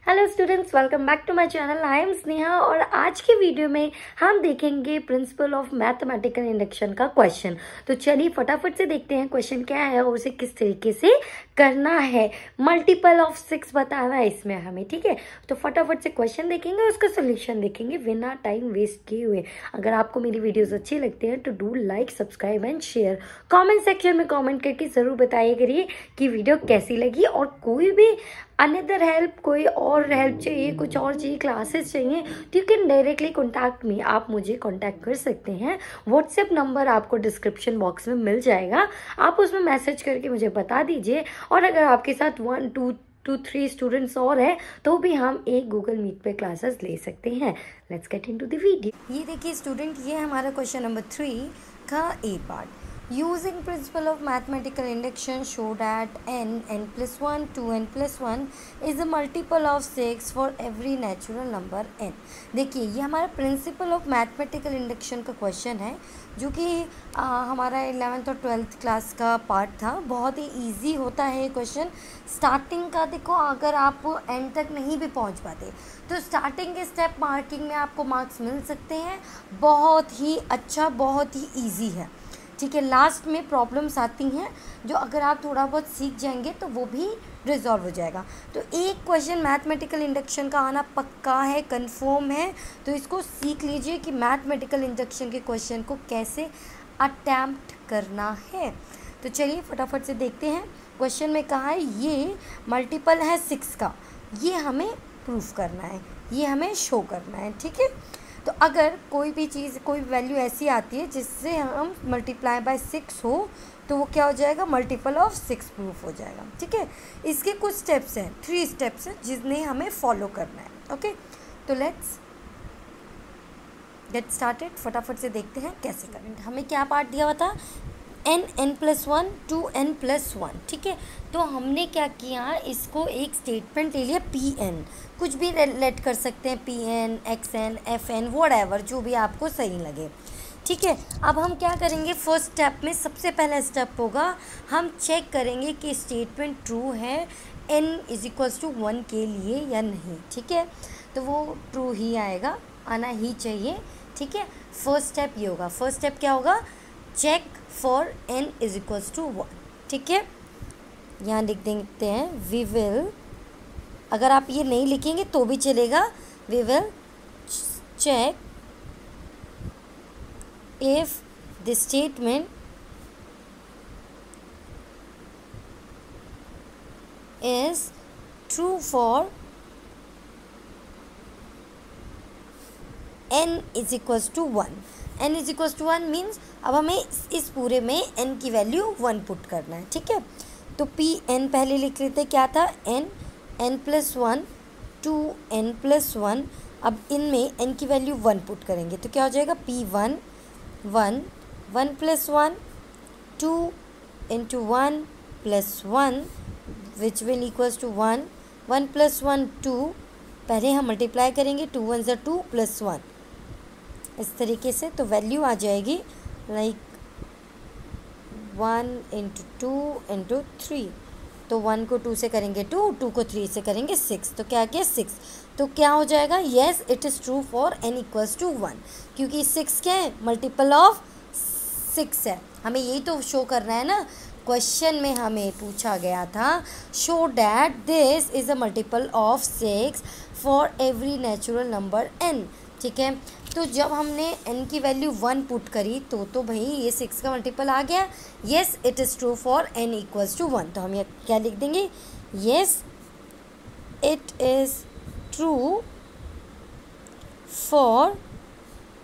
Hello students, welcome back to my channel. I am Sneha और आज के वीडियो में हम देखेंगे प्रिंसिपल ऑफ मैथमेटिकल इंडक्शन का क्वेश्चन। तो चलिए फटाफट से देखते हैं क्वेश्चन क्या है और उसे किस तरीके से करना है। मल्टीपल ऑफ 6 बताना है इसमें हमें, ठीक है। तो फटाफट से क्वेश्चन देखेंगे, उसका सोल्यूशन देखेंगे बिना टाइम वेस्ट किए हुए। अगर आपको मेरी वीडियोज अच्छी लगती हैं तो do like, subscribe and share. Comment section में कॉमेंट करके जरूर बताइए करिए कि वीडियो कैसी लगी, और कोई भी अनदर हेल्प, कोई और हेल्प चाहिए, कुछ और चाहिए, क्लासेस चाहिए, तो you can directly contact me. आप मुझे कॉन्टैक्ट कर सकते हैं। व्हाट्सएप नंबर आपको डिस्क्रिप्शन बॉक्स में मिल जाएगा, आप उसमें मैसेज करके मुझे बता दीजिए। और अगर आपके साथ 1 2 3 स्टूडेंट्स और हैं तो भी हम एक गूगल मीट पे क्लासेस ले सकते हैं। Let's get into the video. ये देखिए स्टूडेंट, ये हमारा क्वेश्चन नंबर 3 का ए part. Using principle of mathematical induction, show that n plus 1, 2n plus 1 is a multiple of 6 for every natural number n। देखिए ये हमारा प्रिंसिपल ऑफ मैथमेटिकल इंडक्शन का question है, जो कि हमारा 11th और 12th क्लास का पार्ट था। बहुत ही इजी होता है ये क्वेश्चन। स्टार्टिंग का देखो, अगर आप एंड तक नहीं भी पहुंच पाते तो स्टार्टिंग के स्टेप मार्किंग में आपको मार्क्स मिल सकते हैं। बहुत ही अच्छा, बहुत ही ईजी है, ठीक है। लास्ट में प्रॉब्लम्स आती हैं जो अगर आप थोड़ा बहुत सीख जाएंगे तो वो भी रिजॉल्व हो जाएगा। तो एक क्वेश्चन मैथमेटिकल इंडक्शन का आना पक्का है, कंफर्म है। तो इसको सीख लीजिए कि मैथमेटिकल इंडक्शन के क्वेश्चन को कैसे अटैम्प्ट करना है। तो चलिए फटाफट से देखते हैं। क्वेश्चन में कहा है ये मल्टीपल है 6 का, ये हमें प्रूफ करना है, ये हमें शो करना है, ठीक है। तो अगर कोई भी चीज़, कोई वैल्यू ऐसी आती है जिससे हम मल्टीप्लाई बाय 6 हो, तो वो क्या हो जाएगा, मल्टीपल ऑफ 6 प्रूफ हो जाएगा, ठीक है। इसके कुछ स्टेप्स हैं, 3 स्टेप्स हैं जिन्हें हमें फॉलो करना है, ओके। तो लेट्स गेट स्टार्टेड। फटाफट से देखते हैं कैसे करेंगे। हमें क्या पार्ट दिया हुआ था, n plus 1 2n plus 1, ठीक है। तो हमने क्या किया, इसको एक स्टेटमेंट ले लिया pn, कुछ भी लेट कर सकते हैं, pn, xn, fn, whatever, जो भी आपको सही लगे, ठीक है। अब हम क्या करेंगे, फर्स्ट स्टेप में सबसे पहला स्टेप होगा, हम चेक करेंगे कि स्टेटमेंट ट्रू है n = 1 के लिए या नहीं, ठीक है। तो वो ट्रू ही आएगा, आना ही चाहिए, ठीक है। फर्स्ट स्टेप ये होगा। फर्स्ट स्टेप क्या होगा, चेक फॉर n = 1, ठीक है। यहाँ लिख देते हैं वी विल, अगर आप ये नहीं लिखेंगे तो भी चलेगा, we will check if the statement is true for n = 1। n = 1 means अब हमें इस पूरे में n की वैल्यू 1 पुट करना है, ठीक है। तो Pn पहले लिख लेते हैं, क्या था, n plus 1 2n plus 1। अब इनमें n की वैल्यू 1 पुट करेंगे तो क्या हो जाएगा, P1 1 1 plus 1 2 into 1 plus 1 which will equals to 1 1 plus 1 2। पहले हम मल्टीप्लाई करेंगे, 2 1 = 2 plus 1, इस तरीके से। तो वैल्यू आ जाएगी लाइक 1 × 2 × 3। तो 1 को 2 से करेंगे 2, 2 को 3 से करेंगे 6, तो क्या किया 6। तो क्या हो जाएगा, yes it is true for n = 1, क्योंकि 6 क्या है, मल्टीपल ऑफ 6 है। हमें यही तो शो करना है ना, क्वेश्चन में हमें पूछा गया था show that this is a multiple of 6 for every natural number n, ठीक है। तो जब हमने n की वैल्यू 1 पुट करी तो भाई ये 6 का मल्टीपल आ गया। Yes it is true for n = 1। तो हम ये क्या लिख देंगे, yes it is true for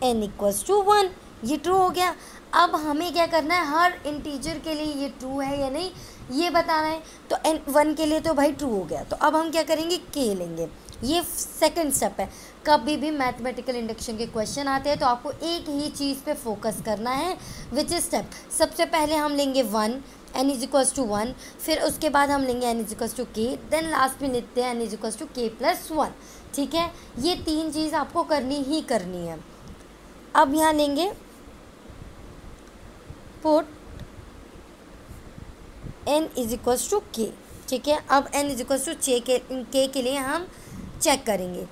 n = 1। ये ट्रू हो गया। अब हमें क्या करना है, हर इंटीजर के लिए ये ट्रू है या नहीं ये बताना है। तो n1 के लिए तो भाई ट्रू हो गया। तो अब हम क्या करेंगे, k लेंगे। ये सेकंड स्टेप है। कभी भी मैथमेटिकल इंडक्शन के क्वेश्चन आते हैं तो आपको एक ही चीज़ पे फोकस करना है, विच इज स्टेप। सबसे पहले हम लेंगे 1 n = 1, फिर उसके बाद हम लेंगे n = k, देन लास्ट में लेते हैं n = k + 1, ठीक है। ये 3 चीज़ आपको करनी ही करनी है। अब यहाँ लेंगे पुट n = k, ठीक है। अब n = k के लिए हम चेक करेंगे।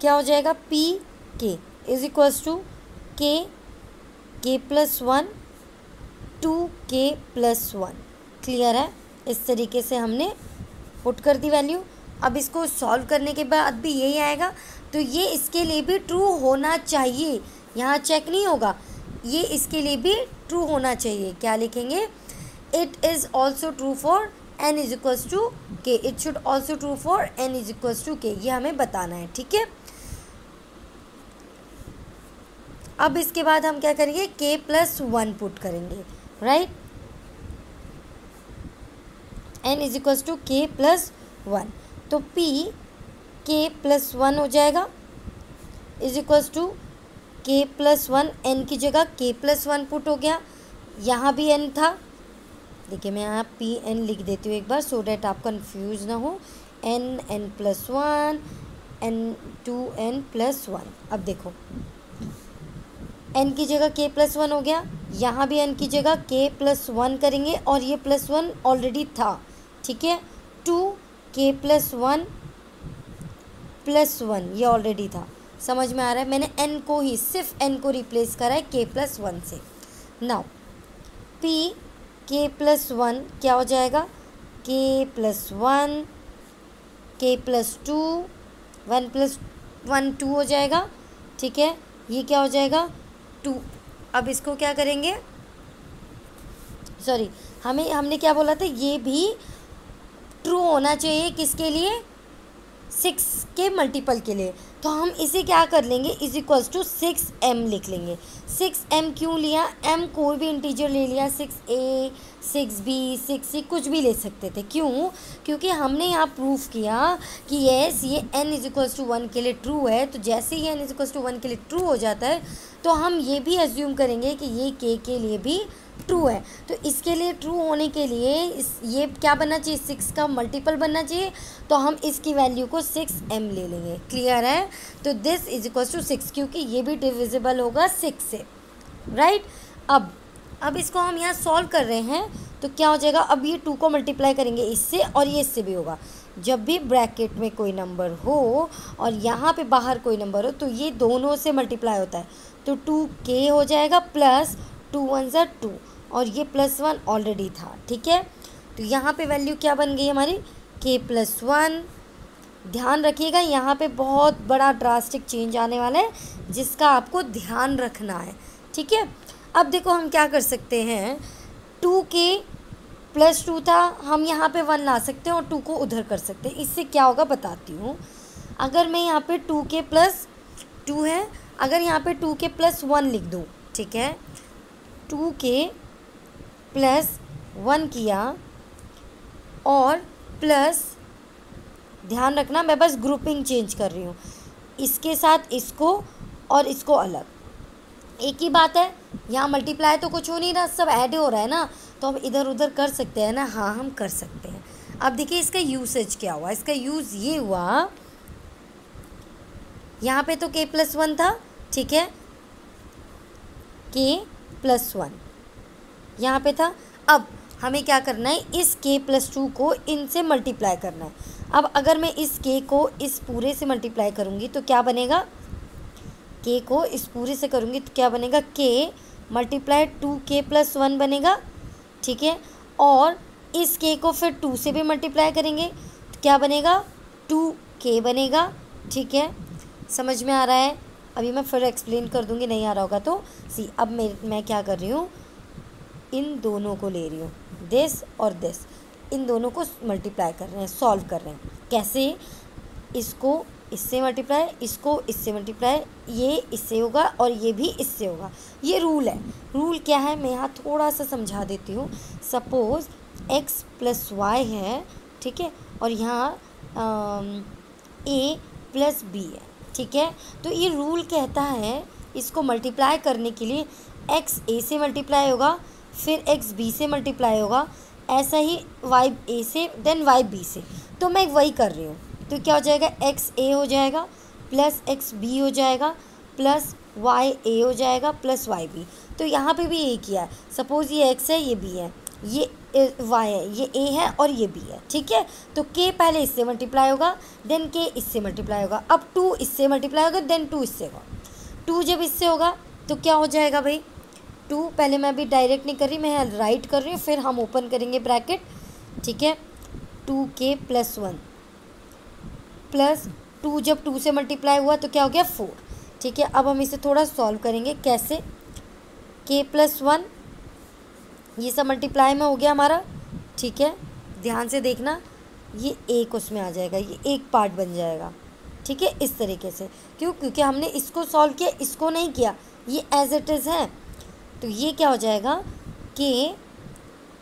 क्या हो जाएगा, पी के is equals to k plus 1 2k plus 1। Clear है? इस तरीके से हमने पुट कर दी वैल्यू। अब इसको सॉल्व करने के बाद भी यही आएगा, तो ये इसके लिए भी ट्रू होना चाहिए, यहाँ चेक नहीं होगा, ये इसके लिए भी ट्रू होना चाहिए। क्या लिखेंगे, it is also true for n is equals to k, it should also true for n is equals to k, ये हमें बताना है। ठीक है, अब इसके बाद हम क्या करेंगे, k प्लस 1 पुट करेंगे, right. n is equals to k plus 1, तो p k प्लस 1 हो जाएगा is equals to k plus 1, n की जगह k प्लस 1 पुट हो गया, यहाँ भी n था। देखिए मैं यहाँ पी एन लिख देती हूँ एक बार, सो डैट आप कंफ्यूज ना हो। n plus 1 n plus 1। अब देखो n की जगह k प्लस 1 हो गया, यहाँ भी n की जगह k प्लस 1 करेंगे, और ये प्लस 1 ऑलरेडी था। ठीक है, 2k प्लस 1 प्लस 1 ये ऑलरेडी था। समझ में आ रहा है, मैंने n को ही, सिर्फ n को रिप्लेस करा है k प्लस 1 से। नाउ p k प्लस 1 क्या हो जाएगा, k plus 1 k plus 2 1 plus 1 2 हो जाएगा। ठीक है, ये क्या हो जाएगा 2। अब इसको क्या करेंगे, सॉरी हमने क्या बोला था, ये भी ट्रू होना चाहिए किसके लिए, 6 के मल्टीपल के लिए। तो हम इसे क्या कर लेंगे, इज इक्वल्स टू 6m लिख लेंगे। 6m क्यों लिया, m कोई भी इंटीजर ले लिया, 6a 6b 6c कुछ भी ले सकते थे। क्यों, क्योंकि हमने यहाँ प्रूफ किया कि यस ये n इज इक्वल्स टू 1 के लिए ट्रू है। तो जैसे ही n इज इक्वल्स टू 1 के लिए ट्रू हो जाता है, तो हम ये भी एज्यूम करेंगे कि ये k के लिए भी ट्रू है। तो इसके लिए ट्रू होने के लिए ये क्या बनना चाहिए, 6 का मल्टीपल बनना चाहिए। तो हम इसकी वैल्यू को 6m ले लेंगे। क्लियर है, तो दिस इज इक्वल्स टू 6, क्योंकि ये भी डिविजिबल होगा 6 से, राइट। अब इसको हम यहाँ सॉल्व कर रहे हैं, तो क्या हो जाएगा, अब ये 2 को मल्टीप्लाई करेंगे इससे, और ये इससे भी होगा। जब भी ब्रैकेट में कोई नंबर हो और यहाँ पे बाहर कोई नंबर हो, तो ये दोनों से मल्टीप्लाई होता है। तो 2k हो जाएगा प्लस 2 1 ज़ा 2, और ये प्लस 1 ऑलरेडी था। ठीक है, तो यहाँ पे वैल्यू क्या बन गई हमारी, k प्लस 1। ध्यान रखिएगा, यहाँ पे बहुत बड़ा ड्रास्टिक चेंज आने वाला है, जिसका आपको ध्यान रखना है। ठीक है, अब देखो हम क्या कर सकते हैं, 2k प्लस 2 था, हम यहाँ पे 1 ला सकते हैं और 2 को उधर कर सकते हैं। इससे क्या होगा बताती हूँ। अगर मैं यहाँ पे 2k प्लस 2 है, अगर यहाँ पे 2k प्लस 1 लिख दूँ, ठीक है, 2k प्लस 1 किया, और प्लस, ध्यान रखना मैं बस ग्रुपिंग चेंज कर रही हूँ, इसके साथ इसको और इसको अलग, एक ही बात है। यहाँ मल्टीप्लाई तो कुछ हो नहीं रहा, सब ऐड हो रहा है ना, तो हम इधर उधर कर सकते हैं ना, हाँ हम कर सकते हैं। अब देखिए इसका यूसेज क्या हुआ, इसका यूज़ ये हुआ, यहाँ पे तो k प्लस 1 था, ठीक है, k प्लस 1 यहाँ पे था। अब हमें क्या करना है, इस k प्लस 2 को इनसे मल्टीप्लाई करना है। अब अगर मैं इस k को इस पूरे से मल्टीप्लाई करूँगी तो क्या बनेगा, k को इस पूरे से करूँगी तो क्या बनेगा, k मल्टीप्लाई 2k प्लस 1 बनेगा। ठीक है, और इस k को फिर 2 से भी मल्टीप्लाई करेंगे तो क्या बनेगा, 2k बनेगा। ठीक है, समझ में आ रहा है। अभी मैं फिर एक्सप्लेन कर दूँगी, नहीं आ रहा होगा तो सी। अब मैं क्या कर रही हूँ, इन दोनों को ले रही हूँ, दिस और दिस, इन दोनों को मल्टीप्लाई कर रहे हैं, सॉल्व कर रहे हैं। कैसे, इसको इससे मल्टीप्लाई, इसको इससे मल्टीप्लाई, ये इससे होगा और ये भी इससे होगा। ये रूल है। रूल क्या है, मैं यहाँ थोड़ा सा समझा देती हूँ। सपोज़ x प्लस वाई है, ठीक है, और यहाँ a प्लस बी है। ठीक है, तो ये रूल कहता है इसको मल्टीप्लाई करने के लिए x a से मल्टीप्लाई होगा, फिर x b से मल्टीप्लाई होगा, ऐसा ही y a से, देन y b से। तो मैं वही कर रही हूँ। तो क्या हो जाएगा, x a हो जाएगा प्लस x b हो जाएगा प्लस y a हो जाएगा प्लस y b। तो यहाँ पे भी एक ही है। सपोज़ ये x है, ये b है, ये y है, ये a है और ये b है, ठीक है। तो k पहले इससे मल्टीप्लाई होगा, देन k इससे मल्टीप्लाई होगा, अब 2 इससे मल्टीप्लाई होगा, देन 2 इससे होगा। 2 जब इससे होगा तो क्या हो जाएगा भाई, 2 पहले मैं अभी डायरेक्ट नहीं कर रही, मैं राइट कर रही हूँ, फिर हम ओपन करेंगे ब्रैकेट, ठीक है। 2k + 1 प्लस 2 जब 2 से मल्टीप्लाई हुआ तो क्या हो गया 4, ठीक है। अब हम इसे थोड़ा सॉल्व करेंगे, कैसे, k + 1 ये सब मल्टीप्लाई में हो गया हमारा, ठीक है। ध्यान से देखना, ये एक उसमें आ जाएगा, ये एक पार्ट बन जाएगा, ठीक है, इस तरीके से। क्यों, क्योंकि हमने इसको सॉल्व किया, इसको नहीं किया, ये एज इट इज़ है। तो ये क्या हो जाएगा कि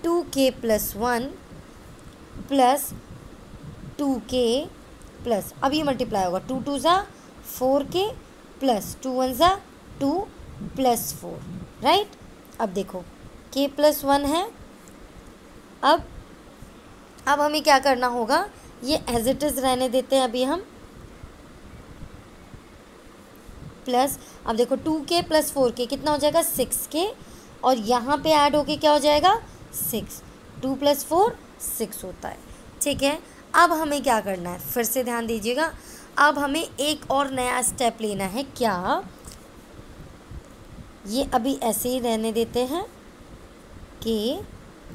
2k + 1 प्लस 2k प्लस, अब ये मल्टीप्लाई होगा, 2 2 ज़ा 4k प्लस 2 1 ज़ा 2 प्लस 4, राइट। अब देखो k + 1 है, अब हमें क्या करना होगा, ये एज इट इज़ रहने देते हैं अभी हम, प्लस अब देखो 2k + 4k कितना हो जाएगा 6k, और यहाँ पे ऐड होके क्या हो जाएगा 6, 2 + 4 6 होता है, ठीक है। अब हमें क्या करना है, फिर से ध्यान दीजिएगा, अब हमें एक और नया स्टेप लेना है, क्या, ये अभी ऐसे ही रहने देते हैं कि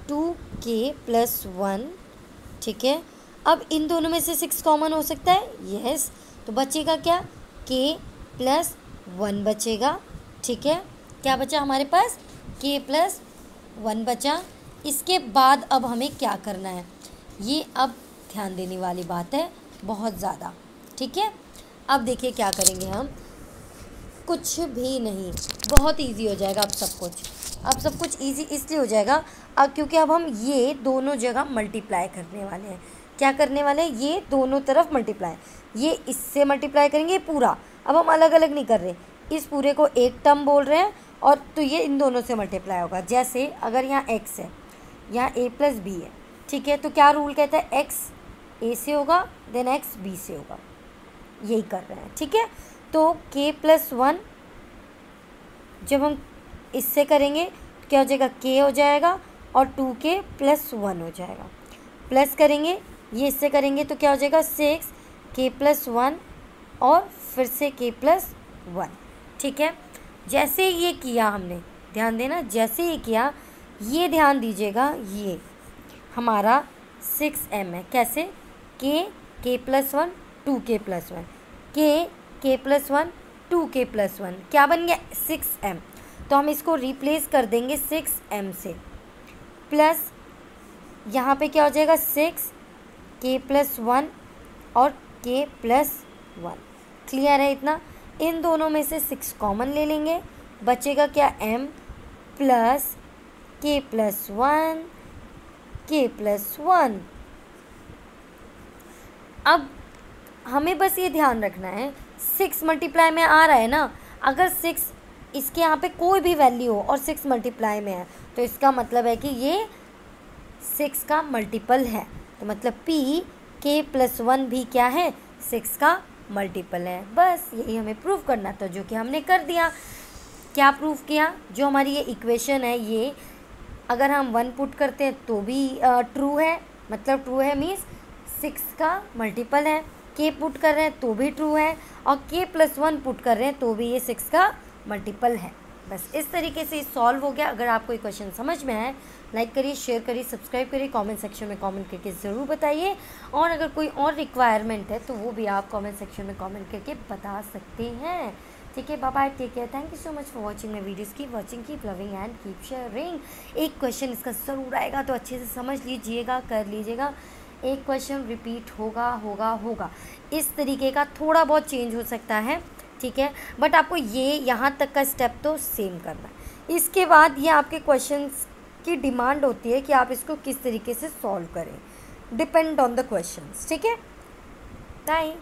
2k + 1, ठीक है। अब इन दोनों में से 6 कॉमन हो सकता है, यस, तो बचेगा क्या, k + 1 बचेगा, ठीक है। क्या बचा हमारे पास, k + 1 बचा। इसके बाद अब हमें क्या करना है, ये अब ध्यान देने वाली बात है बहुत ज़्यादा, ठीक है। अब देखिए क्या करेंगे हम, कुछ भी नहीं, बहुत इजी हो जाएगा अब सब कुछ। अब सब कुछ इजी इसलिए हो जाएगा अब क्योंकि अब हम ये दोनों जगह मल्टीप्लाई करने वाले हैं। क्या करने वाले हैं, ये दोनों तरफ मल्टीप्लाई, ये इससे मल्टीप्लाई करेंगे पूरा। अब हम अलग अलग नहीं कर रहे, इस पूरे को एक टर्म बोल रहे हैं, और तो ये इन दोनों से मल्टीप्लाई होगा। जैसे अगर यहाँ x है, यहाँ a + b है, ठीक है, तो क्या रूल कहता है, x a से होगा, देन x b से होगा, यही कर रहे हैं, ठीक है। तो k + 1 जब हम इससे करेंगे तो क्या हो जाएगा, k हो जाएगा और 2k + 1 हो जाएगा, प्लस करेंगे, ये इससे करेंगे तो क्या हो जाएगा 6k + 1 और फिर से k + 1, ठीक है। जैसे ये किया हमने, ध्यान देना, जैसे ये किया, ये ध्यान दीजिएगा, ये हमारा 6m है, कैसे, k + 1 2k + 1, k + 1 2k + 1, क्या बन गया 6m। तो हम इसको रिप्लेस कर देंगे 6m से, प्लस यहाँ पे क्या हो जाएगा 6k + 1 और k + 1, क्लियर है इतना। इन दोनों में से 6 कॉमन ले लेंगे, बचेगा क्या m प्लस k + 1 k + 1। अब हमें बस ये ध्यान रखना है, 6 मल्टीप्लाई में आ रहा है ना, अगर 6 इसके यहाँ पे कोई भी वैल्यू हो और 6 मल्टीप्लाई में है तो इसका मतलब है कि ये 6 का मल्टीपल है। तो मतलब p k + 1 भी क्या है, 6 का मल्टीपल है। बस यही हमें प्रूव करना था, जो कि हमने कर दिया। क्या प्रूव किया, जो हमारी ये इक्वेशन है, ये अगर हम 1 पुट करते हैं तो भी ट्रू है, मतलब ट्रू है मीन्स 6 का मल्टीपल है। k पुट कर रहे हैं तो भी ट्रू है, और k + 1 पुट कर रहे हैं तो भी ये 6 का मल्टीपल है। बस इस तरीके से सॉल्व हो गया। अगर आपको ये क्वेश्चन समझ में आए, लाइक करिए, शेयर करिए, सब्सक्राइब करिए, कमेंट सेक्शन में कमेंट करके ज़रूर बताइए। और अगर कोई और रिक्वायरमेंट है तो वो भी आप कमेंट सेक्शन में कमेंट करके बता सकते हैं, ठीक है। Bye bye, take care, thank you so much for watching my videos. Keep watching, keep loving and keep sharing. एक क्वेश्चन इसका ज़रूर आएगा तो अच्छे से समझ लीजिएगा, कर लीजिएगा। एक क्वेश्चन रिपीट होगा, इस तरीके का थोड़ा बहुत चेंज हो सकता है, ठीक है, बट आपको ये यहाँ तक का स्टेप तो सेम करना है। इसके बाद ये आपके क्वेश्चंस की डिमांड होती है कि आप इसको किस तरीके से सॉल्व करें, डिपेंड ऑन द क्वेश्चंस, ठीक है। बाय।